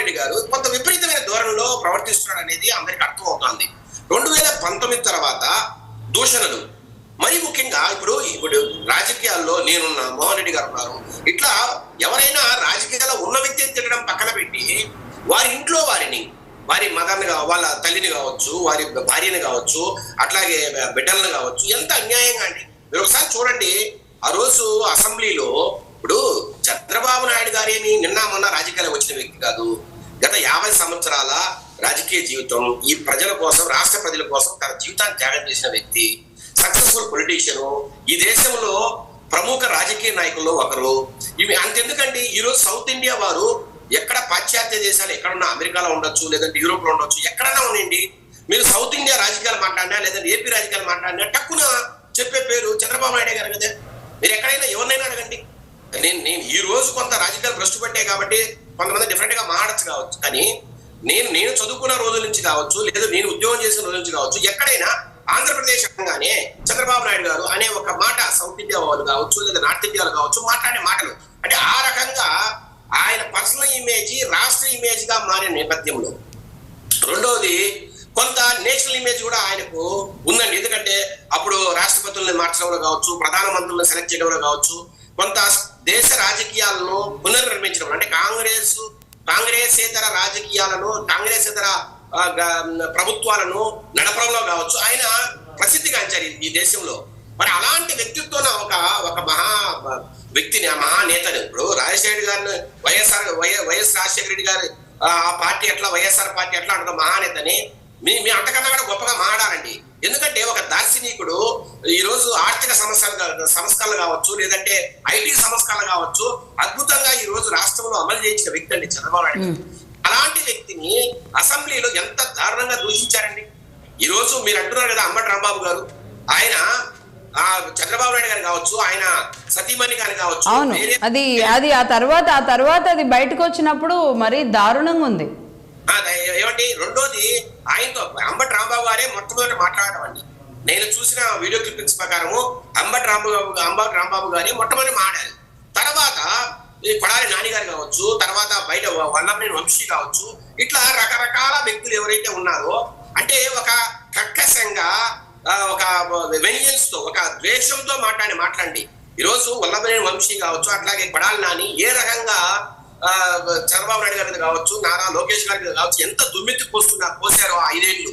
రెడ్డి గారు కొంత విపరీతమైన ధోరణిలో ప్రవర్తిస్తున్నాడు అనేది అందరికి అర్థమవుతోంది. 2019 తర్వాత దూషణలు, మరి ముఖ్యంగా ఇప్పుడు రాజకీయాల్లో నేనున్నా, మోహన్ రెడ్డి గారు ఉన్నారు, ఇట్లా ఎవరైనా రాజకీయాల్లో ఉన్న వ్యక్తిని తిట్టడం పక్కన పెట్టి వారి ఇంట్లో వారి మదర్ని వాళ్ళ తల్లిని కావచ్చు, వారి భార్యని కావచ్చు, అట్లాగే బిడ్డలను కావచ్చు, ఎంత అన్యాయంగా అండి. మీరు ఒకసారి చూడండి, ఆ రోజు అసెంబ్లీలో ఇప్పుడు చంద్రబాబు నాయుడు గారేమి నిన్న మొన్న రాజకీయాలకు వచ్చిన వ్యక్తి కాదు. గత 50 సంవత్సరాల రాజకీయ జీవితం, ఈ ప్రజల కోసం, రాష్ట్ర ప్రజల కోసం తన జీవితాన్ని త్యాగం చేసిన వ్యక్తి, సక్సెస్ఫుల్ పొలిటీషియన్, ఈ దేశంలో ప్రముఖ రాజకీయ నాయకుల్లో ఒకరు. ఇవి అంతెందుకండి, ఈరోజు సౌత్ ఇండియా వారు ఎక్కడ పాశ్చాత్య దేశాలు ఎక్కడున్నా, అమెరికాలో ఉండొచ్చు, లేదంటే యూరోప్ లో ఉండొచ్చు, ఎక్కడన్నా ఉండండి, మీరు సౌత్ ఇండియా రాజకీయాలు మాట్లాడినా లేదంటే ఏపీ రాజకీయాలు మాట్లాడినా టక్కున చెప్పే పేరు చంద్రబాబు నాయుడు గారు కదా. మీరు ఎక్కడైనా ఎవరినైనా అడగండి. నేను ఈ రోజు కొంత రాజకీయాలు భ్రష్టు పెట్టాయి కాబట్టి కొంతమంది డిఫరెంట్ గా మాట్లాడచ్చు కావచ్చు, కానీ నేను చదువుకున్న రోజుల నుంచి కావచ్చు, లేదా నేను ఉద్యోగం చేసిన రోజుల నుంచి కావచ్చు, ఎక్కడైనా ఆంధ్రప్రదేశ్ అనగానే చంద్రబాబు నాయుడు గారు అనే ఒక మాట సౌత్ ఇండియా వాళ్ళు కావచ్చు, లేదా నార్త్ ఇండియాలో కావచ్చు మాట్లాడే మాటలు అంటే ఆ రకంగా ఆయన పర్సనల్ ఇమేజ్ రాష్ట్ర ఇమేజ్ గా మారిన నేపథ్యంలో, రెండోది కొంత నేషనల్ ఇమేజ్ కూడా ఆయనకు ఉందండి. ఎందుకంటే అప్పుడు రాష్ట్రపతులను మార్చడంలో కావచ్చు, ప్రధానమంత్రులను సెలెక్ట్ చేయడంలో కావచ్చు, కొంత దేశ రాజకీయాలను పునర్నిర్మించడం అంటే కాంగ్రెసేతర రాజకీయాలను, కాంగ్రెసేతర ప్రభుత్వాలను నడపడంలో కావచ్చు ఆయన ప్రసిద్ధిగాంచారు ఈ దేశంలో. మరి అలాంటి వ్యక్తిత్వం ఒక మహా వ్యక్తిని, ఆ మహానేతను, ఇప్పుడు రాజశేఖర గారిని వైఎస్ రాజశేఖర రెడ్డి గారు ఆ పార్టీ ఎట్లా, వైఎస్ఆర్ పార్టీ ఎట్లా అంటున్న మహానేతని మీ అంతకన్నా కూడా గొప్పగా మాట్లాడాలండి. ఎందుకంటే ఒక దార్శనికుడు ఈ రోజు ఆర్థిక సంస్కరణలు కావచ్చు, లేదంటే ఐటీ సంస్కరణలు కావచ్చు, అద్భుతంగా ఈ రోజు రాష్ట్రంలో అమలు చేయించిన వ్యక్తి అండి చంద్రబాబు నాయుడు. అలాంటి వ్యక్తిని అసెంబ్లీలో ఎంత దారుణంగా దూషించారండి. ఈ రోజు మీరు అంటున్నారు కదా అంబటి రాంబాబు గారు, ఆయన చంద్రబాబు నాయుడు గారు కావచ్చు, ఆయన సతీమణి గారు కావచ్చు. అవును, అది ఆ తర్వాత అది బయటకు వచ్చినప్పుడు మరీ దారుణంగా ఉంది. ఏమండి, రెండోది ఆయనతో అంబటి రాంబాబు గారే మొట్టమొదటి మాట్లాడడం అండి. నేను చూసిన వీడియో క్లిప్పింగ్స్ ప్రకారము అంబటి రాంబాబు గారే మొట్టమొదటి మాట్లాడారు. తర్వాత ఈ కొడాలి నాని గారు కావచ్చు, తర్వాత బయట వల్లభనేని వంశీ కావచ్చు, ఇట్లా రకరకాల వ్యక్తులు ఎవరైతే ఉన్నారో అంటే ఒక కర్కశంగా, ఒక వెనియన్స్ తో, ఒక ద్వేషంతో మాట్లాడి ఈరోజు వల్లభనేని వంశీ కావచ్చు, అట్లాగే కొడాలి నాని ఏ రకంగా చంద్రబాబు నాయుడు గారి మీద కావచ్చు, నారా లోకేష్ గారి మీద కావచ్చు ఎంత దుమ్మెత్తి పోసారో 5 ఏళ్ళు.